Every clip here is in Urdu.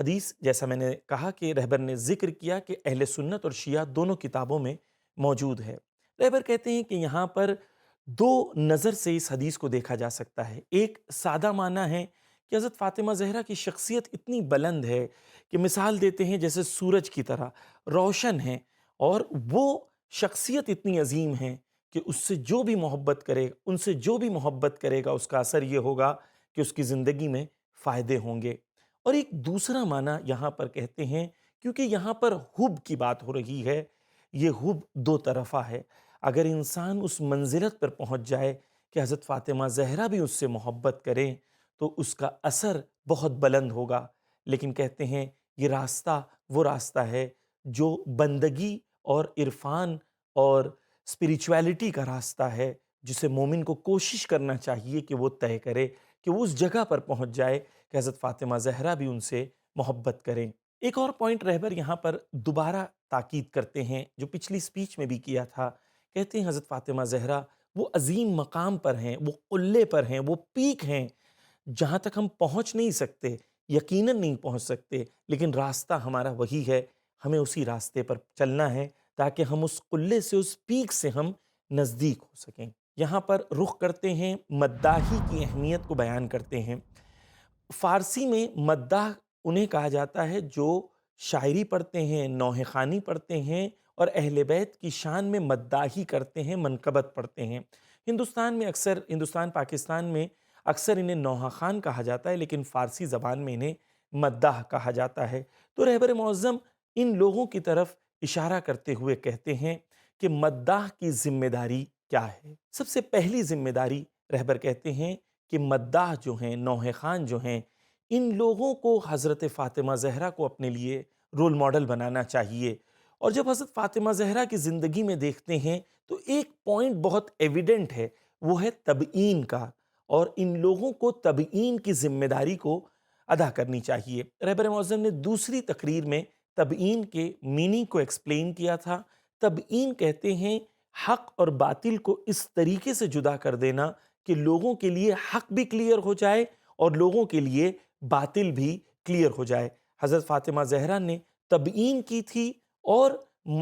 حدیث جیسا میں نے کہا کہ رہبر نے ذکر کیا کہ اہل سنت اور شیعہ دونوں کتابوں میں موجود ہے۔ رہبر کہتے ہیں کہ یہاں پر دو نظر سے اس حدیث کو دیکھا جا سکتا ہے۔ ایک سادہ معنی ہے کہ حضرت فاطمہ زہرا کی شخصیت اتنی بلند ہے کہ مثال دیتے ہیں جیسے سورج کی طرح روشن ہے، اور وہ شخصیت اتنی عظیم ہے کہ اس سے جو بھی محبت کرے، ان سے جو بھی محبت کرے گا، اس کا اثر یہ ہوگا کہ اس کی زندگی میں فائدے ہوں گے۔ اور ایک دوسرا معنی یہاں پر کہتے ہیں، کیونکہ یہاں پر حب کی بات ہو رہی ہے، یہ حب دو طرفہ ہے۔ اگر انسان اس منزلت پر پہنچ جائے کہ حضرت فاطمہ زہرا بھی اس سے محبت کریں تو اس کا اثر بہت بلند ہوگا۔ لیکن کہتے ہیں یہ راستہ وہ راستہ ہے جو بندگی اور عرفان اور اسپریچویلٹی کا راستہ ہے، جسے مومن کو کوشش کرنا چاہیے کہ وہ طے کرے کہ وہ اس جگہ پر پہنچ جائے کہ حضرت فاطمہ زہرا بھی ان سے محبت کریں۔ ایک اور پوائنٹ رہبر یہاں پر دوبارہ تاکید کرتے ہیں جو پچھلی سپیچ میں بھی کیا تھا۔ کہتے ہیں حضرت فاطمہ زہرا وہ عظیم مقام پر ہیں، وہ قلے پر ہیں، وہ پیک ہیں جہاں تک ہم پہنچ نہیں سکتے، یقیناً نہیں پہنچ سکتے، لیکن راستہ ہمارا وہی ہے، ہمیں اسی راستے پر چلنا ہے تاکہ ہم اس قلے سے، اس پیک سے ہم نزدیک ہو سکیں۔ یہاں پر رخ کرتے ہیں مداحی کی اہمیت کو بیان کرتے ہیں۔ فارسی میں مداح انہیں کہا جاتا ہے جو شاعری پڑھتے ہیں، نوحہ خوانی پڑھتے ہیں اور اہل بیت کی شان میں مداحی کرتے ہیں، منقبت پڑھتے ہیں۔ ہندوستان پاکستان میں اکثر انہیں نوحہ خوان کہا جاتا ہے، لیکن فارسی زبان میں انہیں مداح کہا جاتا ہے۔ تو رہبر معظم ان لوگوں کی طرف اشارہ کرتے ہوئے کہتے ہیں کہ مداح کی ذمہ داری کیا ہے۔ سب سے پہلی ذمہ داری رہبر کہتے ہیں کہ مداح جو ہیں، نوحہ خوان جو ہیں، ان لوگوں کو حضرت فاطمہ زہرا کو اپنے لیے رول ماڈل بنانا چاہیے۔ اور جب حضرت فاطمہ زہرا کی زندگی میں دیکھتے ہیں تو ایک پوائنٹ بہت ایویڈنٹ ہے، وہ ہے تبیین کا، اور ان لوگوں کو تبیین کی ذمہ داری کو ادا کرنی چاہیے۔ رہبر معظم نے دوسری تقریر میں تبیین کے میننگ کو ایکسپلین کیا تھا۔ تبیین کہتے ہیں حق اور باطل کو اس طریقے سے جدا کر دینا کہ لوگوں کے لیے حق بھی کلیئر ہو جائے اور لوگوں کے لیے باطل بھی کلیئر ہو جائے۔ حضرت فاطمہ زہرا نے تبیین کی تھی، اور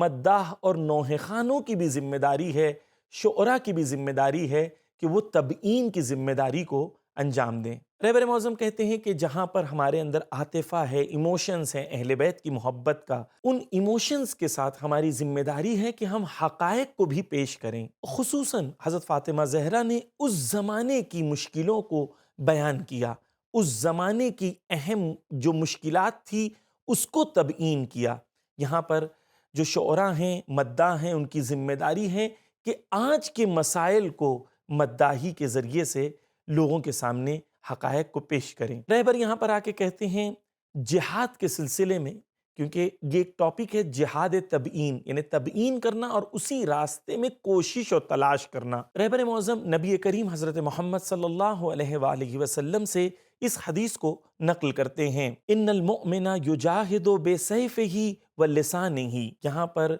مداح اور نوحہ خوانوں کی بھی ذمہ داری ہے، شعراء کی بھی ذمہ داری ہے کہ وہ تبیین کی ذمہ داری کو انجام دیں۔ رہبر معظم کہتے ہیں کہ جہاں پر ہمارے اندر عاطفہ ہے، ایموشنز ہیں اہل بیت کی محبت کا، ان ایموشنز کے ساتھ ہماری ذمہ داری ہے کہ ہم حقائق کو بھی پیش کریں۔ خصوصاً حضرت فاطمہ زہرا نے اس زمانے کی مشکلوں کو بیان کیا، اس زمانے کی اہم جو مشکلات تھی اس کو تبیین کیا۔ یہاں پر جو شعراء ہیں، مداح ہیں، ان کی ذمہ داری ہے کہ آج کے مسائل کو مداحی کے ذریعے سے لوگوں کے سامنے حقائق کو پیش کریں۔ رہبر یہاں پر آ کے کہتے ہیں جہاد کے سلسلے میں، کیونکہ یہ ایک ٹاپک ہے جہاد تبیین، یعنی تبیین کرنا اور اسی راستے میں کوشش اور تلاش کرنا۔ رہبر معظم نبی کریم حضرت محمد صلی اللہ علیہ وآلہ وسلم سے اس حدیث کو نقل کرتے ہیں، ان المؤمن یجاہد بسیفہ ولسانہ۔ یہاں پر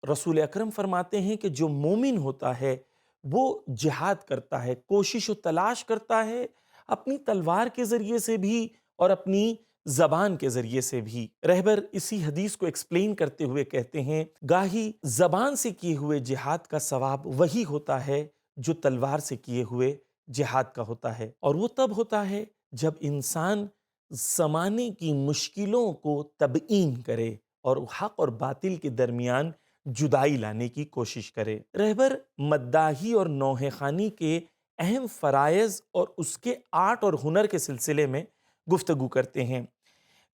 رسول اکرم فرماتے ہیں کہ جو مومن ہوتا ہے وہ جہاد کرتا ہے، کوشش و تلاش کرتا ہے، اپنی تلوار کے ذریعے سے بھی اور اپنی زبان کے ذریعے سے بھی۔ رہبر اسی حدیث کو ایکسپلین کرتے ہوئے کہتے ہیں گاہی زبان سے کیے ہوئے جہاد کا ثواب وہی ہوتا ہے جو تلوار سے کیے ہوئے جہاد کا ہوتا ہے، اور وہ تب ہوتا ہے جب انسان زمانے کی مشکلوں کو تبیین کرے اور حق اور باطل کے درمیان جدائی لانے کی کوشش کرے۔ رہبر مداحی اور نوحہ خوانی کے اہم فرائض اور اس کے آرٹ اور ہنر کے سلسلے میں گفتگو کرتے ہیں۔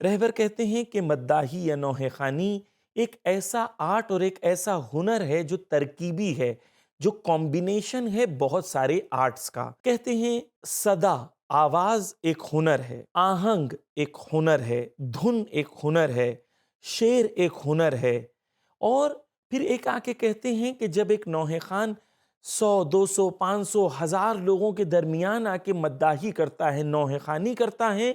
رہبر کہتے ہیں کہ مداحی یا نوحہ خوانی ایک ایسا آرٹ اور ایک ایسا ہنر ہے جو ترکیبی ہے، جو کمبینیشن ہے بہت سارے آرٹس کا۔ کہتے ہیں صدا، آواز ایک ہنر ہے، آہنگ ایک ہنر ہے، دھن ایک ہنر ہے، شعر ایک ہنر ہے، اور پھر ایک آ کے کہتے ہیں کہ جب ایک نوحہ خوان 100، 200، 500، 1000 لوگوں کے درمیان آ کے مداحی کرتا ہے، نوحہ خوانی کرتا ہے،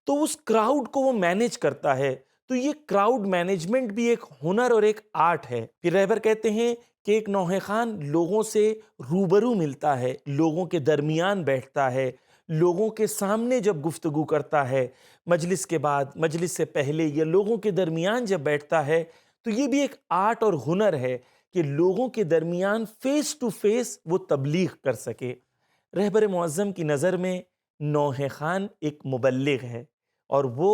تو اس کراؤڈ کو وہ مینیج کرتا ہے۔ تو یہ کراؤڈ مینجمنٹ بھی ایک ہنر اور ایک آرٹ ہے۔ پھر رہبر کہتے ہیں کہ ایک نوحہ خوان لوگوں سے روبرو ملتا ہے، لوگوں کے درمیان بیٹھتا ہے، لوگوں کے سامنے جب گفتگو کرتا ہے، مجلس کے بعد، مجلس سے پہلے یا لوگوں کے درمیان جب بیٹھتا ہے، تو یہ بھی ایک آرٹ اور ہنر ہے کہ لوگوں کے درمیان فیس ٹو فیس وہ تبلیغ کر سکے۔ رہبر معظم کی نظر میں نوح خان ایک مبلغ ہے اور وہ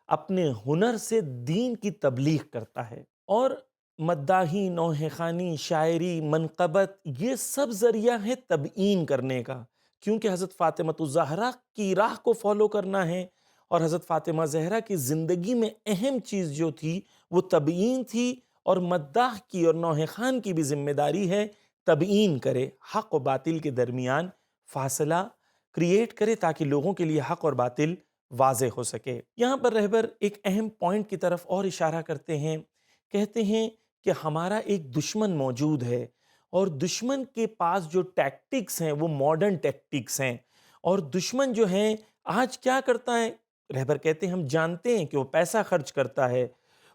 اپنے ہنر سے دین کی تبلیغ کرتا ہے، اور مداحی، نوح خانی، شاعری، منقبت، یہ سب ذریعہ ہے تبیین کرنے کا، کیونکہ حضرت فاطمہ الزہرا کی راہ کو فالو کرنا ہے، اور حضرت فاطمہ زہرا کی زندگی میں اہم چیز جو تھی وہ تبیین تھی، اور مداح کی اور نوح خان کی بھی ذمہ داری ہے تبیین کرے، حق و باطل کے درمیان فاصلہ کریٹ کرے تاکہ لوگوں کے لیے حق اور باطل واضح ہو سکے۔ یہاں پر رہبر ایک اہم پوائنٹ کی طرف اور اشارہ کرتے ہیں، کہتے ہیں کہ ہمارا ایک دشمن موجود ہے، اور دشمن کے پاس جو ٹیکٹکس ہیں وہ ماڈرن ٹیکٹکس ہیں، اور دشمن جو ہیں آج کیا کرتا ہے؟ رہبر کہتے ہیں ہم جانتے ہیں کہ وہ پیسہ خرچ کرتا ہے،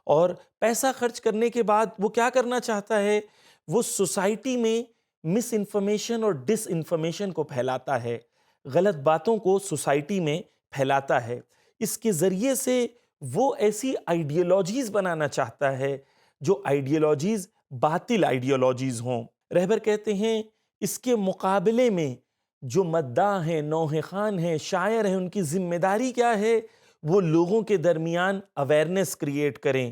اور پیسہ خرچ کرنے کے بعد وہ کیا کرنا چاہتا ہے؟ وہ سوسائٹی میں مس انفارمیشن اور ڈس انفارمیشن کو پھیلاتا ہے، غلط باتوں کو سوسائٹی میں پھیلاتا ہے۔ اس کے ذریعے سے وہ ایسی آئیڈیالوجیز بنانا چاہتا ہے جو آئیڈیالوجیز باطل آئیڈیالوجیز ہوں۔ رہبر کہتے ہیں اس کے مقابلے میں جو مداح ہیں، نوح خان ہیں، شاعر ہیں، ان کی ذمہ داری کیا ہے؟ وہ لوگوں کے درمیان اویئرنیس کریٹ کریں،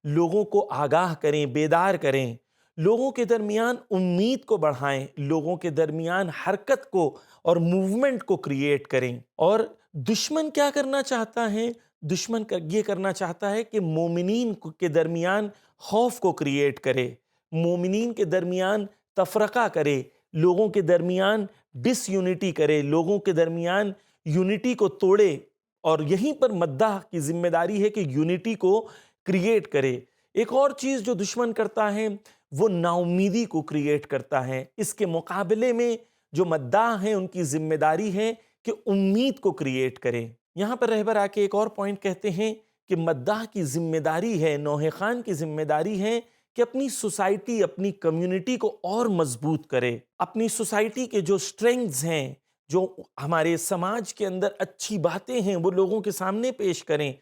لوگوں کو آگاہ کریں، بیدار کریں، لوگوں کے درمیان امید کو بڑھائیں، لوگوں کے درمیان حرکت کو اور موومنٹ کو کریٹ کریں۔ اور دشمن کیا کرنا چاہتا ہے؟ دشمن یہ کرنا چاہتا ہے کہ مومنین کے درمیان خوف کو کریٹ کرے، مومنین کے درمیان تفرقہ کرے، لوگوں کے درمیان ڈس یونٹی کرے، لوگوں کے درمیان یونٹی کو توڑے، اور یہیں پر مداح کی ذمہ داری ہے کہ یونٹی کو کریٹ کرے۔ ایک اور چیز جو دشمن کرتا ہے وہ نا امیدی کو کریٹ کرتا ہے، اس کے مقابلے میں جو مداح ہیں ان کی ذمہ داری ہے کہ امید کو کریٹ کریں۔ یہاں پر رہبر آ کے ایک اور پوائنٹ کہتے ہیں کہ مداح کی ذمہ داری ہے، نوح خان کی ذمہ داری ہے کہ اپنی سوسائٹی، اپنی کمیونٹی کو اور مضبوط کرے، اپنی سوسائٹی کے جو سٹرینگز ہیں، جو ہمارے سماج کے اندر اچھی باتیں ہیں، وہ لوگوں کے سامنے پیش کریں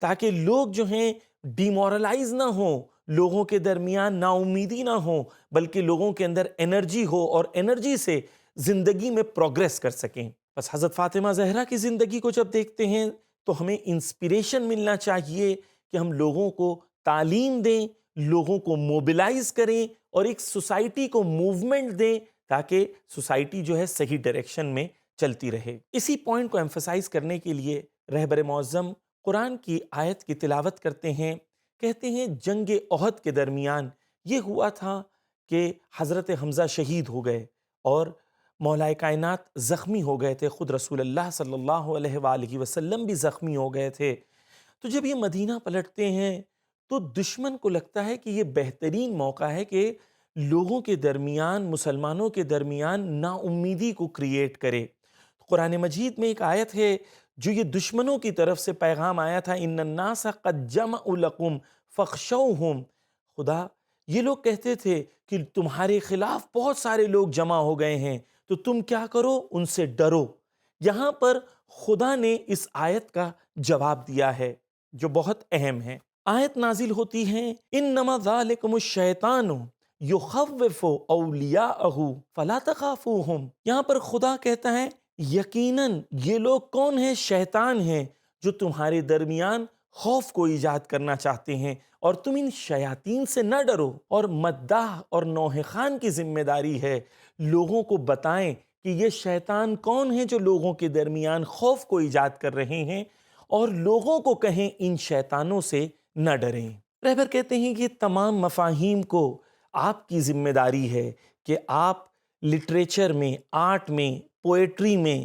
تاکہ لوگ جو ہیں ڈیمورلائز نہ ہوں، لوگوں کے درمیان نا امیدی نہ ہو، بلکہ لوگوں کے اندر انرجی ہو اور انرجی سے زندگی میں پروگریس کر سکیں۔ بس حضرت فاطمہ زہرا کی زندگی کو جب دیکھتے ہیں تو ہمیں انسپیریشن ملنا چاہیے کہ ہم لوگوں کو تعلیم دیں، لوگوں کو موبلائز کریں اور ایک سوسائٹی کو موومنٹ دیں تاکہ سوسائٹی جو ہے صحیح ڈائریکشن میں چلتی رہے۔ اسی پوائنٹ کو ایمفسائز کرنے کے لیے رہبر معظم قرآن کی آیت کی تلاوت کرتے ہیں، کہتے ہیں جنگ احد کے درمیان یہ ہوا تھا کہ حضرت حمزہ شہید ہو گئے اور مولا کائنات زخمی ہو گئے تھے، خود رسول اللہ صلی اللہ علیہ وآلہ وسلم بھی زخمی ہو گئے تھے۔ تو جب یہ مدینہ پلٹتے ہیں تو دشمن کو لگتا ہے کہ یہ بہترین موقع ہے کہ لوگوں کے درمیان، مسلمانوں کے درمیان نا امیدی کو کریٹ کرے۔ قرآن مجید میں ایک آیت ہے جو یہ دشمنوں کی طرف سے پیغام آیا تھا، ان الناس قد جمعوا لکم فاخشوہم۔ خدا یہ لوگ کہتے تھے کہ تمہارے خلاف بہت سارے لوگ جمع ہو گئے ہیں تو تم کیا کرو؟ ان سے ڈرو۔ یہاں پر خدا نے اس آیت کا جواب دیا ہے جو بہت اہم ہے۔ آیت نازل ہوتی ہے انما ذالکم الشیطان یخوف اولیاءہ فلا تخافوہم۔ یہاں پر خدا کہتا ہے یقیناً یہ لوگ کون ہیں؟ شیطان ہیں جو تمہارے درمیان خوف کو ایجاد کرنا چاہتے ہیں، اور تم ان شیاطین سے نہ ڈرو۔ اور مداح اور نوح خان کی ذمہ داری ہے لوگوں کو بتائیں کہ یہ شیطان کون ہیں جو لوگوں کے درمیان خوف کو ایجاد کر رہے ہیں، اور لوگوں کو کہیں ان شیطانوں سے نہ ڈریں۔ رہبر کہتے ہیں کہ یہ تمام مفاہیم کو آپ کی ذمہ داری ہے کہ آپ لٹریچر میں، آرٹ میں، پوئٹری میں،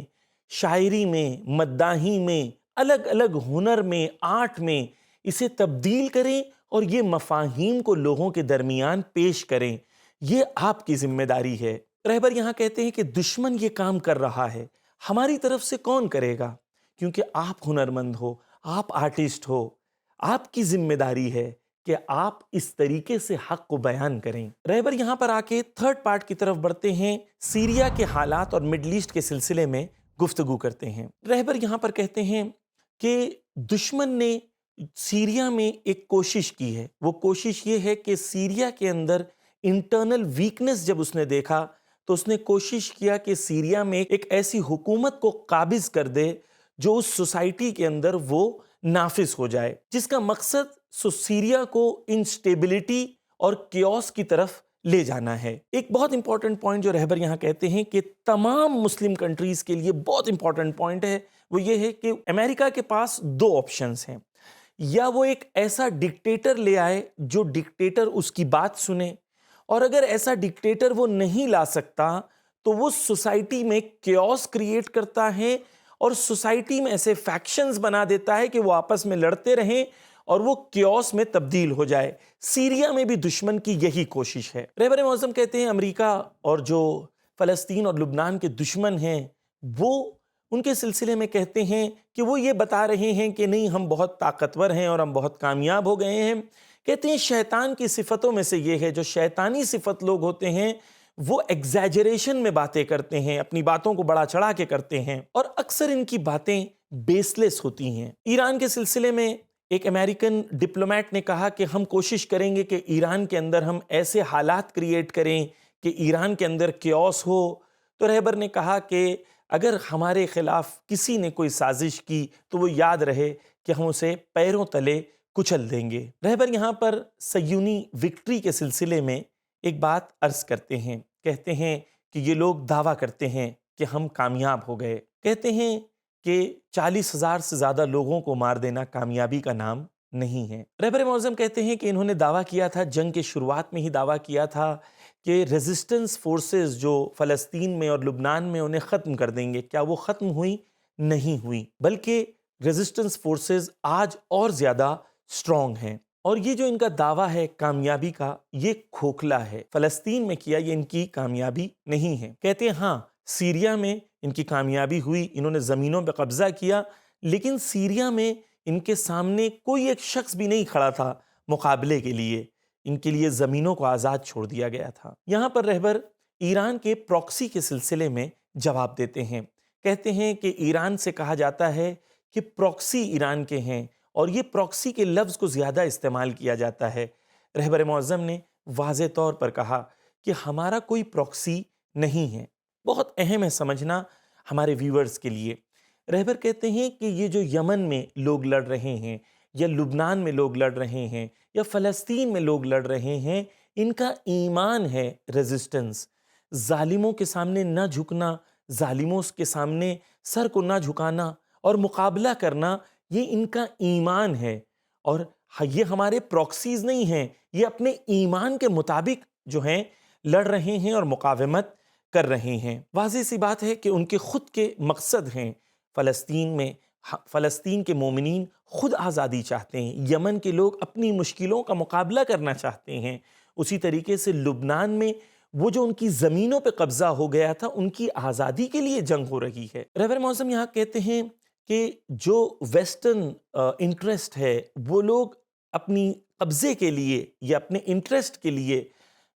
شاعری میں، مداحی میں، الگ الگ ہنر میں، آرٹ میں اسے تبدیل کریں اور یہ مفاہیم کو لوگوں کے درمیان پیش کریں۔ یہ آپ کی ذمہ داری ہے۔ رہبر یہاں کہتے ہیں کہ دشمن یہ کام کر رہا ہے، ہماری طرف سے کون کرے گا؟ کیونکہ آپ ہنرمند ہو، آپ آرٹسٹ ہو، آپ کی ذمہ داری ہے کہ آپ اس طریقے سے حق کو بیان کریں۔ رہبر یہاں پر آ کے تھرڈ پارٹ کی طرف بڑھتے ہیں، سیریا کے حالات اور مڈل ایسٹ کے سلسلے میں گفتگو کرتے ہیں۔ رہبر یہاں پر کہتے ہیں کہ دشمن نے سیریا میں ایک کوشش کی ہے، وہ کوشش یہ ہے کہ سیریا کے اندر انٹرنل ویکنس جب اس نے دیکھا تو اس نے کوشش کیا کہ سیریا میں ایک ایسی حکومت کو قابض کر دے جو اس سوسائٹی کے اندر وہ نافذ ہو جائے، جس کا مقصد سیریا کو انسٹیبلٹی اور کیوس کی طرف لے جانا ہے۔ ایک بہت امپورٹنٹ پوائنٹ جو رہبر یہاں کہتے ہیں کہ تمام مسلم کنٹریز کے لیے بہت امپورٹنٹ پوائنٹ ہے، وہ یہ ہے کہ امریکہ کے پاس دو آپشنز ہیں، یا وہ ایک ایسا ڈکٹیٹر لے آئے جو ڈکٹیٹر اس کی بات سنے، اور اگر ایسا ڈکٹیٹر وہ نہیں لا سکتا تو وہ سوسائٹی میں کیوس کریٹ کرتا ہے اور سوسائٹی میں ایسے فیکشنز بنا دیتا ہے کہ وہ آپس میں لڑتے رہیں اور وہ کیوس میں تبدیل ہو جائے۔ سیریا میں بھی دشمن کی یہی کوشش ہے۔ رہبر معظم کہتے ہیں امریکہ اور جو فلسطین اور لبنان کے دشمن ہیں وہ ان کے سلسلے میں کہتے ہیں کہ وہ یہ بتا رہے ہیں کہ نہیں ہم بہت طاقتور ہیں اور ہم بہت کامیاب ہو گئے ہیں۔ کہتے ہیں شیطان کی صفتوں میں سے یہ ہے، جو شیطانی صفت لوگ ہوتے ہیں وہ ایگزیجریشن میں باتیں کرتے ہیں، اپنی باتوں کو بڑا چڑھا کے کرتے ہیں اور اکثر ان کی باتیں بیس لیس ہوتی ہیں۔ ایران کے سلسلے میں ایک امریکن ڈپلومیٹ نے کہا کہ ہم کوشش کریں گے کہ ایران کے اندر ہم ایسے حالات کریٹ کریں کہ ایران کے اندر کیوس ہو، تو رہبر نے کہا کہ اگر ہمارے خلاف کسی نے کوئی سازش کی تو وہ یاد رہے کہ ہم اسے پیروں تلے کچل دیں گے۔ رہبر یہاں پر صہیونی وکٹری کے سلسلے میں ایک بات عرض کرتے ہیں، کہتے ہیں کہ یہ لوگ دعویٰ کرتے ہیں کہ ہم کامیاب ہو گئے، کہتے ہیں کہ 40,000 سے زیادہ لوگوں کو مار دینا کامیابی کا نام نہیں ہے۔ رہبر معظم کہتے ہیں کہ انہوں نے دعویٰ کیا تھا، جنگ کے شروعات میں ہی دعویٰ کیا تھا کہ ریزسٹنس فورسز جو فلسطین میں اور لبنان میں انہیں ختم کر دیں گے۔ کیا وہ ختم ہوئی؟ نہیں ہوئی، بلکہ ریزسٹنس فورسز آج اور زیادہ سٹرونگ ہیں، اور یہ جو ان کا دعویٰ ہے کامیابی کا، یہ کھوکھلا ہے۔ فلسطین میں کیا یہ ان کی کامیابی نہیں ہے۔ کہتے ہیں ہاں سیریا میں ان کی کامیابی ہوئی، انہوں نے زمینوں پہ قبضہ کیا، لیکن سیریا میں ان کے سامنے کوئی ایک شخص بھی نہیں کھڑا تھا مقابلے کے لیے، ان کے لیے زمینوں کو آزاد چھوڑ دیا گیا تھا۔ یہاں پر رہبر ایران کے پراکسی کے سلسلے میں جواب دیتے ہیں، کہتے ہیں کہ ایران سے کہا جاتا ہے کہ پراکسی ایران کے ہیں، اور یہ پراکسی کے لفظ کو زیادہ استعمال کیا جاتا ہے۔ رہبر معظم نے واضح طور پر کہا کہ ہمارا کوئی پراکسی نہیں ہے۔ بہت اہم ہے سمجھنا ہمارے ویورز کے لیے۔ رہبر کہتے ہیں کہ یہ جو یمن میں لوگ لڑ رہے ہیں، یا لبنان میں لوگ لڑ رہے ہیں، یا فلسطین میں لوگ لڑ رہے ہیں، ان کا ایمان ہے ریزسٹنس، ظالموں کے سامنے نہ جھکنا، ظالموں کے سامنے سر کو نہ جھکانا اور مقابلہ کرنا، یہ ان کا ایمان ہے۔ اور یہ ہمارے پراکسیز نہیں ہیں، یہ اپنے ایمان کے مطابق جو ہیں لڑ رہے ہیں اور مقاومت کر رہے ہیں۔ واضح سی بات ہے کہ ان کے خود کے مقصد ہیں۔ فلسطین میں فلسطین کے مومنین خود آزادی چاہتے ہیں، یمن کے لوگ اپنی مشکلوں کا مقابلہ کرنا چاہتے ہیں، اسی طریقے سے لبنان میں وہ جو ان کی زمینوں پہ قبضہ ہو گیا تھا ان کی آزادی کے لیے جنگ ہو رہی ہے۔ رہبر معظم یہاں کہتے ہیں کہ جو ویسٹرن انٹرسٹ ہے وہ لوگ اپنی قبضے کے لیے یا اپنے انٹرسٹ کے لیے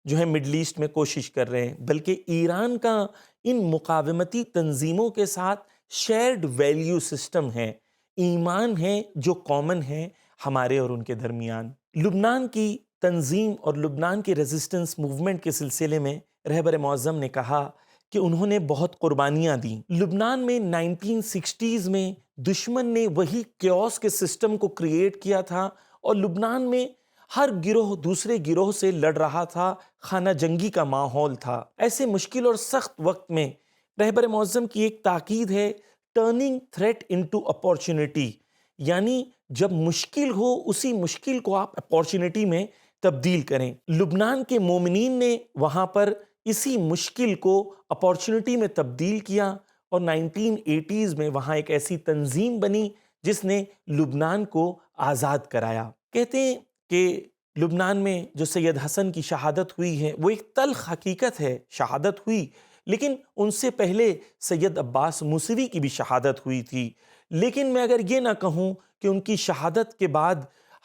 جو ہے مڈل ایسٹ میں کوشش کر رہے ہیں، بلکہ ایران کا ان مقاومتی تنظیموں کے ساتھ شیئرڈ ویلیو سسٹم ہے، ایمان ہے جو کامن ہے ہمارے اور ان کے درمیان۔ لبنان کی تنظیم اور لبنان کی ریزسٹنس موومنٹ کے سلسلے میں رہبر معظم نے کہا کہ انہوں نے بہت قربانیاں دیں۔ لبنان میں 1960s میں دشمن نے وہی کیوس کے سسٹم کو کریٹ کیا تھا، اور لبنان میں ہر گروہ دوسرے گروہ سے لڑ رہا تھا، خانہ جنگی کا ماحول تھا۔ ایسے مشکل اور سخت وقت میں رہبر معظم کی ایک تاکید ہے، ٹرننگ تھریٹ انٹو اپارچونٹی، یعنی جب مشکل ہو اسی مشکل کو آپ اپارچونٹی میں تبدیل کریں۔ لبنان کے مومنین نے وہاں پر اسی مشکل کو اپارچونٹی میں تبدیل کیا، اور 1980s میں وہاں ایک ایسی تنظیم بنی جس نے لبنان کو آزاد کرایا۔ کہتے ہیں کہ لبنان میں جو سید حسن کی شہادت ہوئی ہے وہ ایک تلخ حقیقت ہے، شہادت ہوئی، لیکن ان سے پہلے سید عباس موسوی کی بھی شہادت ہوئی تھی۔ لیکن میں اگر یہ نہ کہوں کہ ان کی شہادت کے بعد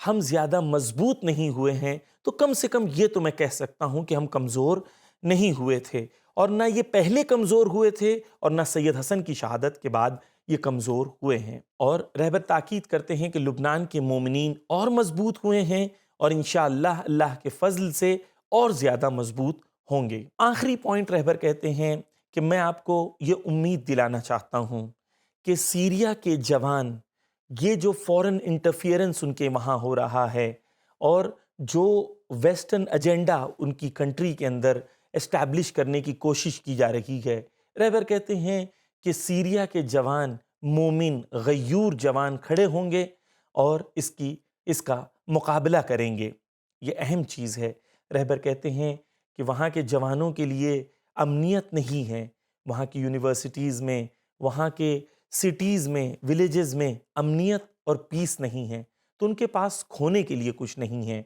ہم زیادہ مضبوط نہیں ہوئے ہیں، تو کم سے کم یہ تو میں کہہ سکتا ہوں کہ ہم کمزور نہیں ہوئے تھے، اور نہ یہ پہلے کمزور ہوئے تھے اور نہ سید حسن کی شہادت کے بعد یہ کمزور ہوئے ہیں۔ اور رہبر تاکید کرتے ہیں کہ لبنان کے مومنین اور مضبوط ہوئے ہیں اور انشاءاللہ اللہ کے فضل سے اور زیادہ مضبوط ہوں گے۔ آخری پوائنٹ رہبر کہتے ہیں کہ میں آپ کو یہ امید دلانا چاہتا ہوں کہ سیریا کے جوان، یہ جو فورن انٹرفیئرنس ان کے وہاں ہو رہا ہے اور جو ویسٹرن ایجنڈا ان کی کنٹری کے اندر اسٹیبلش کرنے کی کوشش کی جا رہی ہے، رہبر کہتے ہیں کہ سیریا کے جوان مومن غیور جوان کھڑے ہوں گے اور اس کا مقابلہ کریں گے۔ یہ اہم چیز ہے۔ رہبر کہتے ہیں کہ وہاں کے جوانوں کے لیے امنیت نہیں ہے، وہاں کی یونیورسٹیز میں، وہاں کے سٹیز میں، ولیجز میں امنیت اور پیس نہیں ہے، تو ان کے پاس کھونے کے لیے کچھ نہیں ہے۔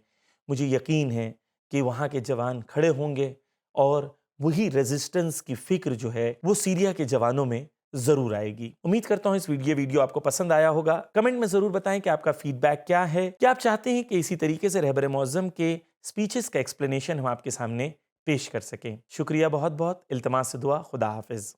مجھے یقین ہے کہ وہاں کے جوان کھڑے ہوں گے اور وہی ریزسٹنس کی فکر جو ہے وہ سیریا کے جوانوں میں ضرور آئے گی۔ امید کرتا ہوں اس ویڈیو آپ کو پسند آیا ہوگا۔ کمنٹ میں ضرور بتائیں کہ آپ کا فیڈ بیک کیا ہے، کیا آپ چاہتے ہیں کہ اسی طریقے سے رہبر معظم کے سپیچز کا ایکسپلینیشن ہم آپ کے سامنے پیش کر سکیں۔ شکریہ بہت بہت، التماس سے دعا، خدا حافظ۔